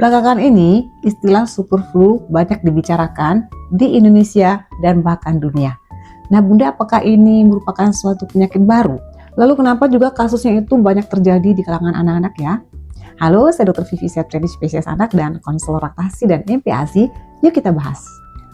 Belakangan ini, istilah super flu banyak dibicarakan di Indonesia dan bahkan dunia. Nah, Bunda, apakah ini merupakan suatu penyakit baru? Lalu kenapa juga kasusnya itu banyak terjadi di kalangan anak-anak ya? Halo, saya Dr. Vivi Septriani, spesialis anak dan konselor laktasi dan MPASI. Yuk kita bahas.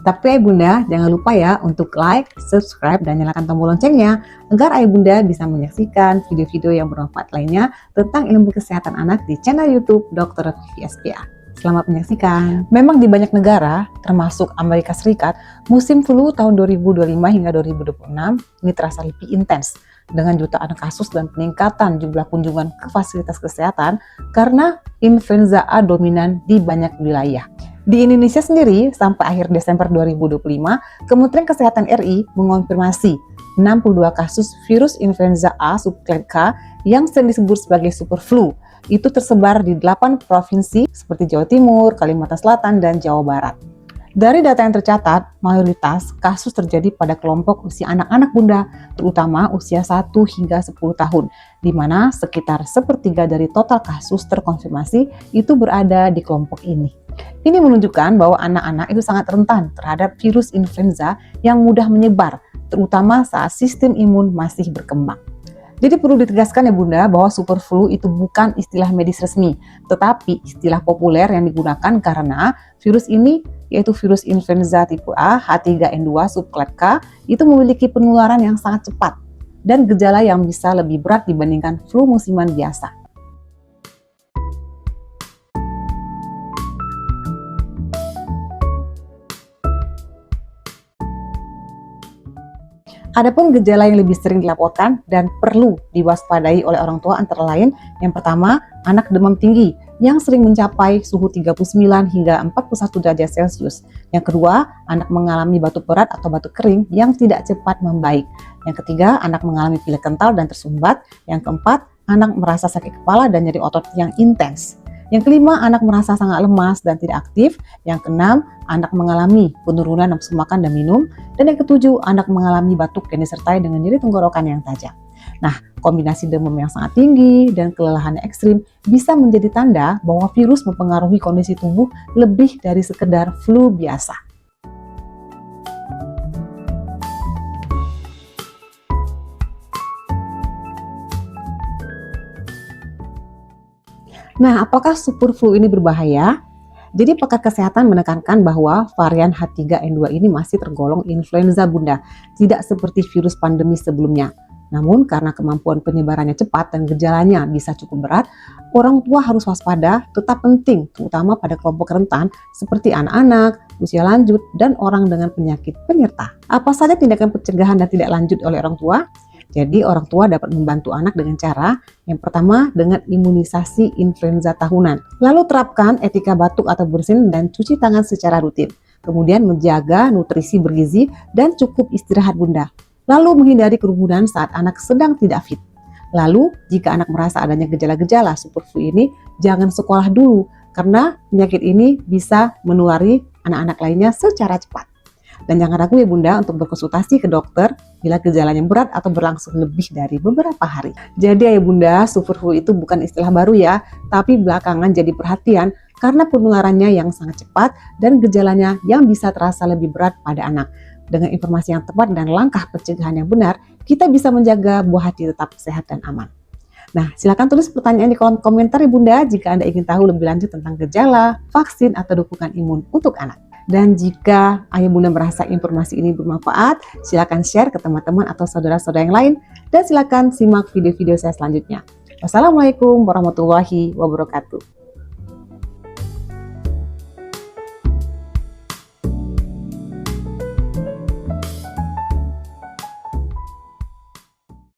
Tapi Bunda, jangan lupa ya untuk like, subscribe, dan nyalakan tombol loncengnya agar Bunda bisa menyaksikan video-video yang bermanfaat lainnya tentang ilmu kesehatan anak di channel YouTube Dr. Vivi SPA. Selamat menyaksikan. Memang di banyak negara, termasuk Amerika Serikat, musim flu tahun 2025 hingga 2026 ini terasa lebih intens dengan jutaan kasus dan peningkatan jumlah kunjungan ke fasilitas kesehatan karena influenza A dominan di banyak wilayah. Di Indonesia sendiri, sampai akhir Desember 2025, Kementerian Kesehatan RI mengonfirmasi 62 kasus virus influenza A subclase K yang sering disebut sebagai super flu. Itu tersebar di 8 provinsi seperti Jawa Timur, Kalimantan Selatan, dan Jawa Barat. Dari data yang tercatat, mayoritas kasus terjadi pada kelompok usia anak-anak Bunda, terutama usia 1 hingga 10 tahun, di mana sekitar sepertiga dari total kasus terkonfirmasi itu berada di kelompok ini. Ini menunjukkan bahwa anak-anak itu sangat rentan terhadap virus influenza yang mudah menyebar, terutama saat sistem imun masih berkembang. Jadi perlu ditegaskan ya Bunda bahwa super flu itu bukan istilah medis resmi, tetapi istilah populer yang digunakan karena virus ini, yaitu virus influenza tipe A H3N2 subclase K, itu memiliki penularan yang sangat cepat dan gejala yang bisa lebih berat dibandingkan flu musiman biasa. Adapun gejala yang lebih sering dilaporkan dan perlu diwaspadai oleh orang tua antara lain, yang pertama, anak demam tinggi yang sering mencapai suhu 39 hingga 41 derajat Celcius. Yang kedua, anak mengalami batuk berat atau batuk kering yang tidak cepat membaik. Yang ketiga, anak mengalami pilek kental dan tersumbat. Yang keempat, anak merasa sakit kepala dan nyeri otot yang intens. Yang kelima, anak merasa sangat lemas dan tidak aktif. Yang keenam, anak mengalami penurunan nafsu makan dan minum. Dan yang ketujuh, anak mengalami batuk yang disertai dengan nyeri tenggorokan yang tajam. Nah, kombinasi demam yang sangat tinggi dan kelelahan ekstrim bisa menjadi tanda bahwa virus mempengaruhi kondisi tubuh lebih dari sekedar flu biasa. Nah, apakah super flu ini berbahaya? Jadi pakar kesehatan menekankan bahwa varian H3N2 ini masih tergolong influenza Bunda, tidak seperti virus pandemi sebelumnya. Namun karena kemampuan penyebarannya cepat dan gejalanya bisa cukup berat, orang tua harus waspada, tetap penting terutama pada kelompok rentan seperti anak-anak, usia lanjut, dan orang dengan penyakit penyerta. Apa saja tindakan pencegahan dan tidak lanjut oleh orang tua? Jadi orang tua dapat membantu anak dengan cara yang pertama dengan imunisasi influenza tahunan. Lalu terapkan etika batuk atau bersin dan cuci tangan secara rutin. Kemudian menjaga nutrisi bergizi dan cukup istirahat Bunda. Lalu menghindari kerumunan saat anak sedang tidak fit. Lalu jika anak merasa adanya gejala-gejala super flu ini, jangan sekolah dulu karena penyakit ini bisa menulari anak-anak lainnya secara cepat. Dan jangan ragu ya Bunda untuk berkonsultasi ke dokter bila gejalanya berat atau berlangsung lebih dari beberapa hari. Jadi ya Bunda, super flu itu bukan istilah baru ya, tapi belakangan jadi perhatian karena penularannya yang sangat cepat dan gejalanya yang bisa terasa lebih berat pada anak. Dengan informasi yang tepat dan langkah pencegahan yang benar, kita bisa menjaga buah hati tetap sehat dan aman. Nah, silakan tulis pertanyaan di kolom komentar ya Bunda jika Anda ingin tahu lebih lanjut tentang gejala, vaksin, atau dukungan imun untuk anak. Dan jika Ayah Bunda merasa informasi ini bermanfaat, silakan share ke teman-teman atau saudara-saudara yang lain, dan silakan simak video-video saya selanjutnya. Wassalamualaikum warahmatullahi wabarakatuh.